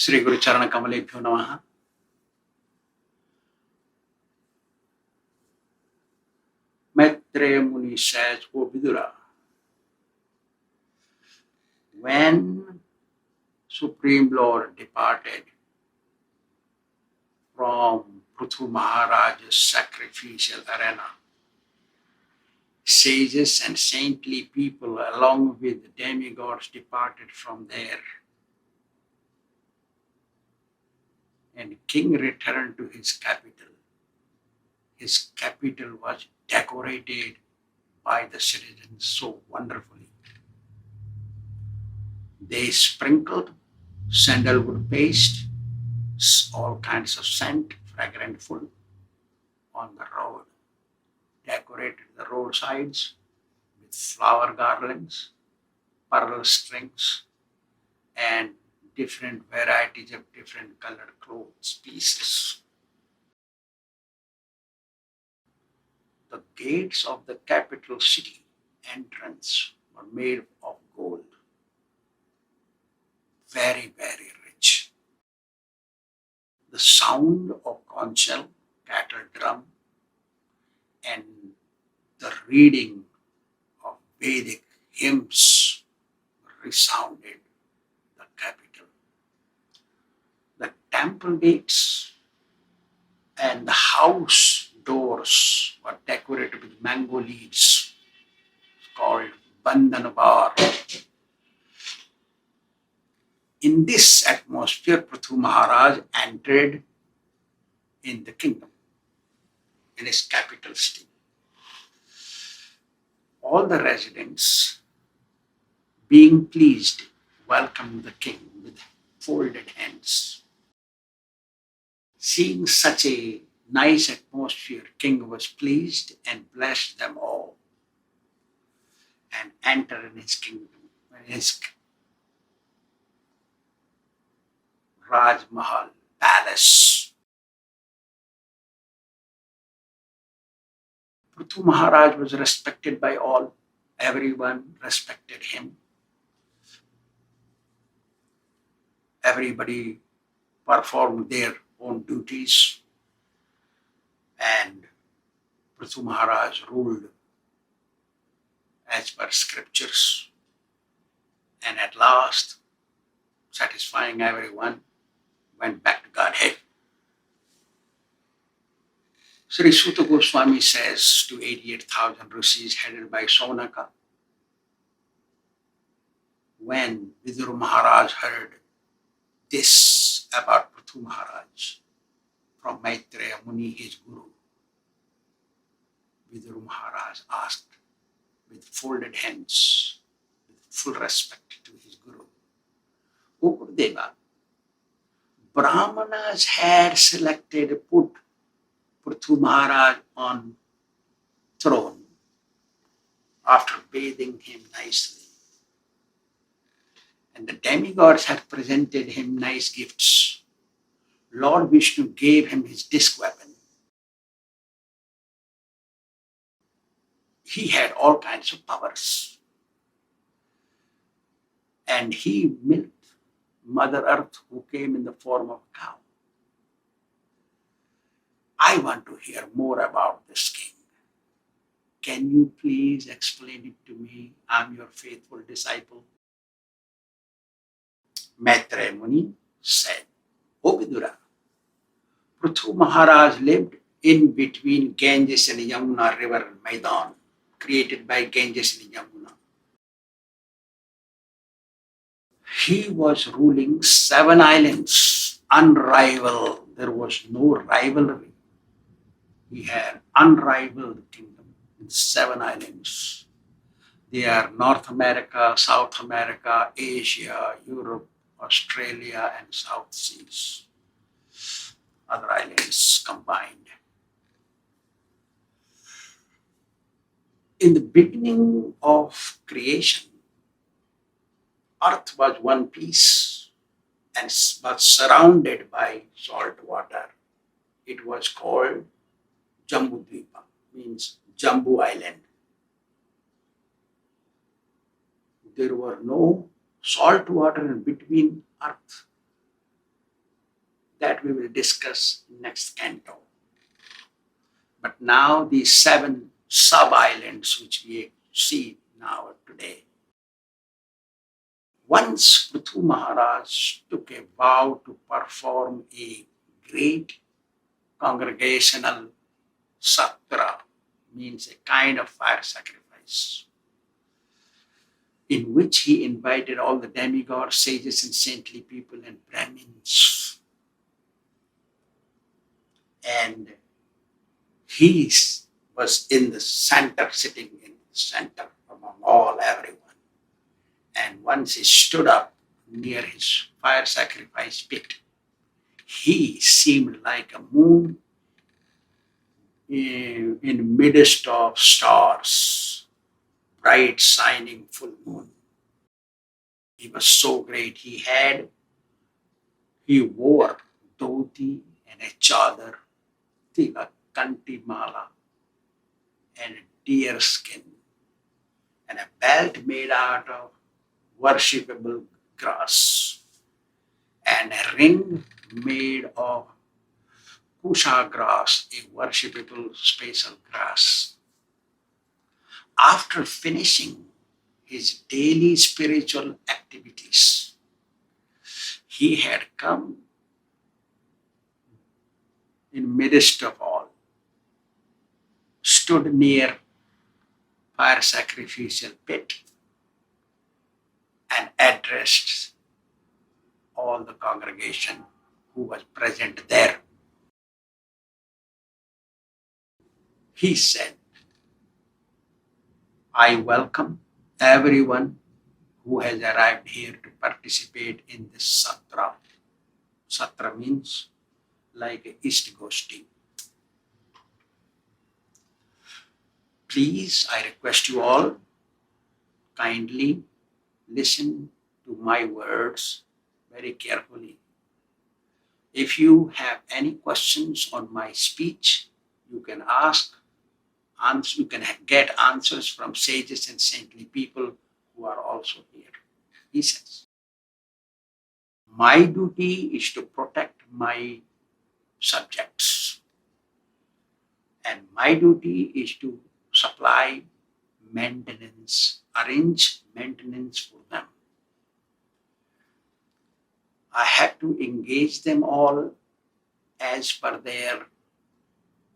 Sri Guru Charana Kamalebhyo Namaha. Maitreya Muni says, O Vidura, when Supreme Lord departed from Pruthu Mahārāja's sacrificial arena, sages and saintly people along with demigods departed from there, and king returned to his capital. His capital was decorated by the citizens so wonderfully. They sprinkled sandalwood paste, all kinds of scent, fragrant food on the road, decorated the roadsides with flower garlands, pearl strings, and different varieties of different colored clothes pieces. The gates of the capital city entrance were made of gold, very, very rich. The sound of conch shell, cattle drum, and the reading of Vedic hymns resounded the capital. The temple gates and the house doors were decorated with mango leaves, called Bandhanabar. In this atmosphere, Pruthu Mahārāja entered in the kingdom, in his capital city. All the residents, being pleased, welcomed the king with folded hands. Seeing such a nice atmosphere, king was pleased and blessed them all and entered in his kingdom, in his Raj Mahal palace. Pruthu Mahārāja was respected by all. Everyone respected him. Everybody performed their own duties. And Pruthu Mahārāja ruled as per scriptures. And at last, satisfying everyone, went back to Godhead. Sri Suta Goswami says to 88,000 rishis headed by Saunaka, when Vidura Maharaj heard this about Pruthu Mahārāja from Maitreya Muni, his guru, Vidura Maharaj asked with folded hands, with full respect to his guru, O Gurudeva, Brahmanas had selected, put Pruthu Mahārāja on throne after bathing him nicely. And the demigods had presented him nice gifts. Lord Vishnu gave him his disc weapon. He had all kinds of powers. And he milked Mother Earth, who came in the form of a cow. I want to hear more about this king. Can you please explain it to me? I'm your faithful disciple. Maitreya Muni said, O Vidura, Pruthu Mahārāja lived in between Ganges and Yamuna river Maidan, created by Ganges and Yamuna. He was ruling 7 islands, unrivaled. There was no rivalry. He had unrivaled kingdom in 7 islands. They are North America, South America, Asia, Europe, Australia, and South Seas. Other islands combined. In the beginning of creation, earth was one piece and was surrounded by salt water. It was called Jambudvipa, means Jambu Island. There were no salt water in between earth That we will discuss next canto. But now these 7 sub-islands which we see now today. Once Pruthu Mahārāja took a vow to perform a great congregational satra, means a kind of fire sacrifice, in which he invited all the demigods, sages and saintly people and Brahmins. And he was in the center, sitting in the center among everyone. And once he stood up near his fire sacrifice pit, he seemed like a moon in midst of stars, bright shining full moon. He was so great. He wore dhoti and a chadar, a kanti mala, and a deer skin, and a belt made out of worshipable grass, and a ring made of kusha grass, a worshipable special grass. After finishing his daily spiritual activities, he had come in midst of all, stood near fire sacrificial pit, and addressed all the congregation who was present there. He said, I welcome everyone who has arrived here to participate in this satra. Satra means like a Ishtagoshti. Please, I request you all, kindly listen to my words very carefully. If you have any questions on my speech, you can ask. You can get answers from sages and saintly people who are also here. He says, my duty is to protect my subjects, and my duty is to supply maintenance, arrange maintenance for them. I have to engage them all as per their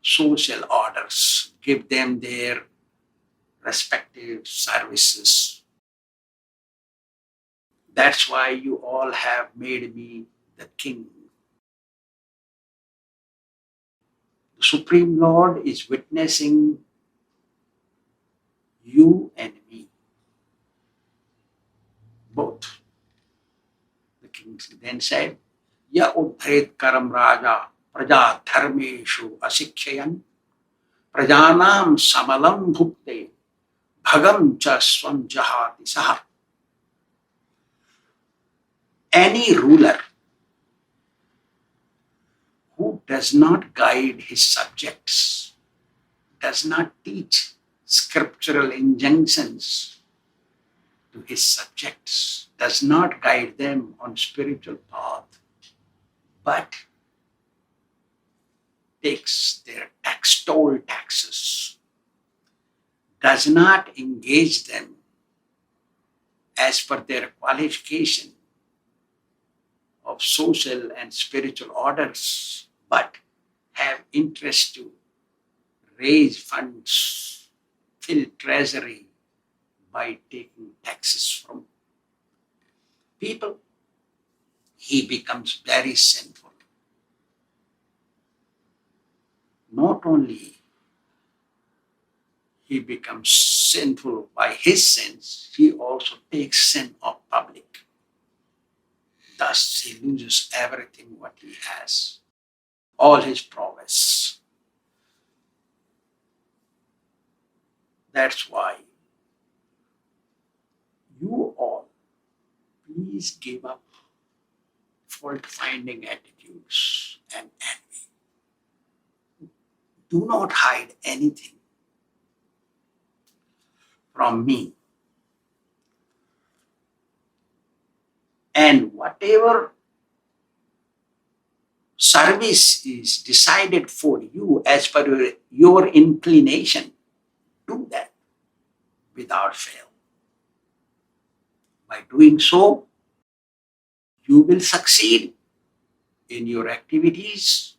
social orders, give them their respective services. That's why you all have made me the king. The Supreme Lord is witnessing you and me, both. The king then said, Ya uddharet karam raja praja dharmeshu asikhayan prajanam samalam bhukte bhagam cha swam jahati saha. Any ruler who does not guide his subjects, does not teach scriptural injunctions to his subjects, does not guide them on spiritual path, but takes their toll taxes, does not engage them as per their qualification of social and spiritual orders, but have interest to raise funds, fill treasury by taking taxes from people, he becomes very sinful. Not only he becomes sinful by his sins, he also takes sin of public. Thus he loses everything what he has, all his prowess. That's why you all, please give up fault-finding attitudes and envy. Do not hide anything from me. And whatever service is decided for you as per your inclination. Do that without fail. By doing so, you will succeed in your activities,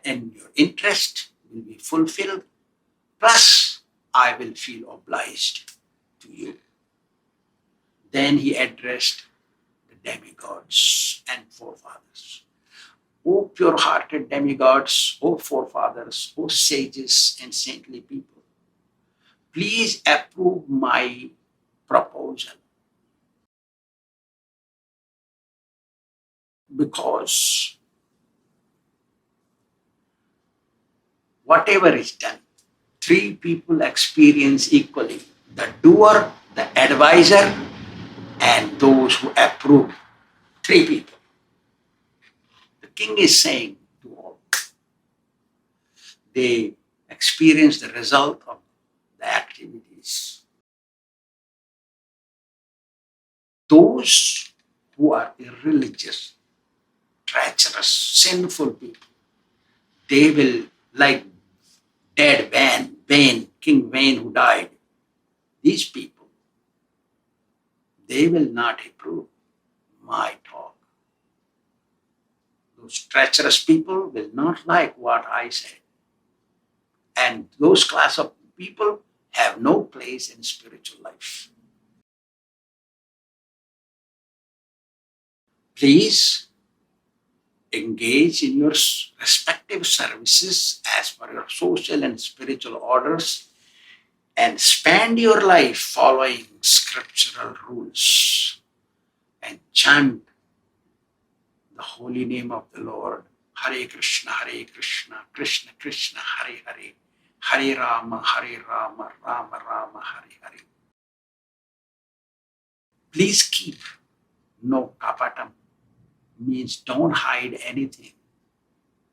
and your interest will be fulfilled. Plus, I will feel obliged to you. Then he addressed the demigods and forefathers. O pure-hearted demigods, O forefathers, O sages and saintly people, please approve my proposal. Because whatever is done, three people experience equally: the doer, the advisor, and those who approve. Three people. The king is saying to all, they experience the result of the activities. Those who are irreligious, treacherous, sinful people, they will, like dead Vane, King Vane who died, these people, they will not approve my talk. Those treacherous people will not like what I said. And those class of people have no place in spiritual life. Please engage in your respective services as per your social and spiritual orders, and spend your life following scriptural rules, and chant the holy name of the Lord. Hare Kṛṣṇa, Kṛṣṇa Kṛṣṇa, Hare Hare, Hare Rama, Rama Rama, Hare Hare. Please keep no kapatam, means don't hide anything.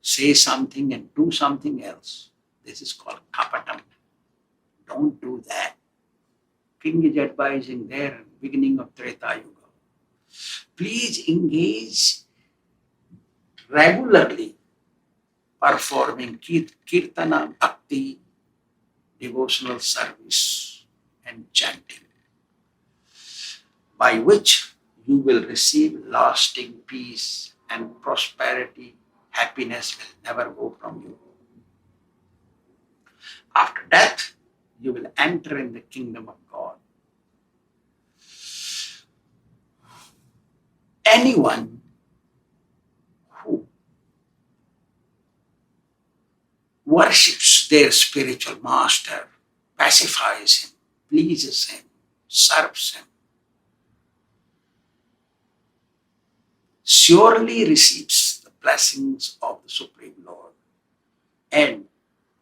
Say something and do something else. This is called kapatam. Don't do that. King is advising there in the beginning of Treta Yuga. Please engage regularly performing kirtana, bhakti, devotional service and chanting, by which you will receive lasting peace and prosperity. Happiness will never go from you. After death, you will enter in the kingdom of God. Anyone who worships their spiritual master, pacifies him, pleases him, serves him, surely receives the blessings of the Supreme Lord, and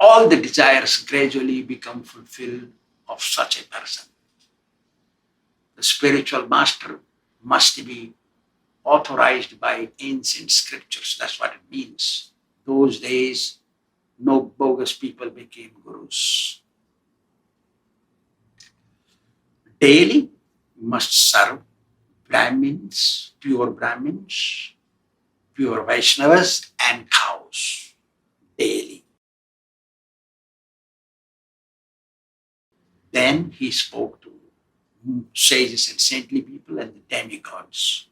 all the desires gradually become fulfilled of such a person. The spiritual master must be authorized by ancient scriptures. That's what it means. Those days, no bogus people became gurus. Daily, you must serve Brahmins, pure Vaishnavas, and cows daily. Then he spoke to sages and saintly people and the demigods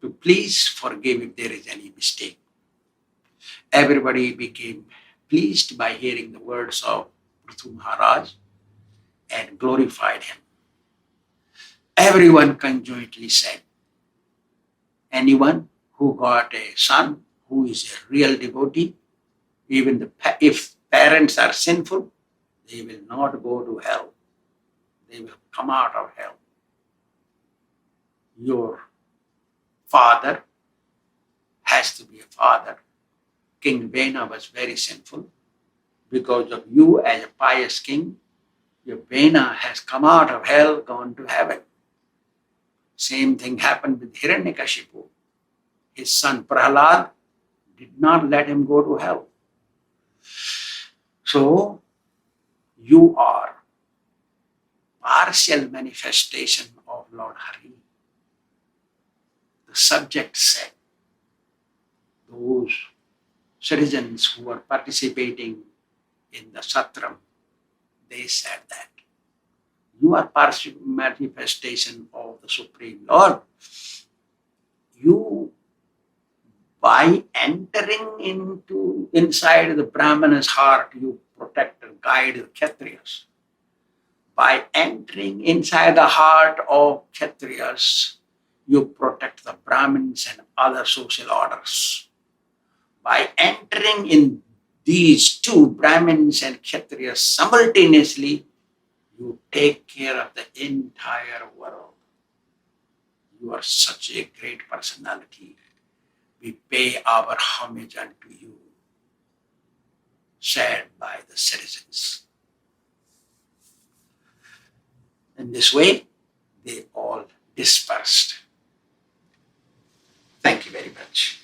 to please forgive if there is any mistake. Everybody became pleased by hearing the words of Pruthu Mahārāja and glorified him. Everyone conjointly said, anyone who got a son who is a real devotee, even if parents are sinful, they will not go to hell. They will come out of hell. Your father has to be a father. King Vena was very sinful. Because of you as a pious king, your Vena has come out of hell, gone to heaven. Same thing happened with Hiranyakashipu. His son Prahlad did not let him go to hell. So, you are partial manifestation of Lord Hari. the subject said, those citizens who were participating in the satram, they said that you are manifestation of the Supreme Lord. You, by entering inside the Brahmana's heart, you protect and guide the Kshatriyas. By entering inside the heart of Kshatriyas, you protect the Brahmins and other social orders. By entering in these two, Brahmins and Kshatriyas, simultaneously, you take care of the entire world. You are such a great personality. We pay our homage unto you, said by the citizens. In this way, they all dispersed. Thank you very much.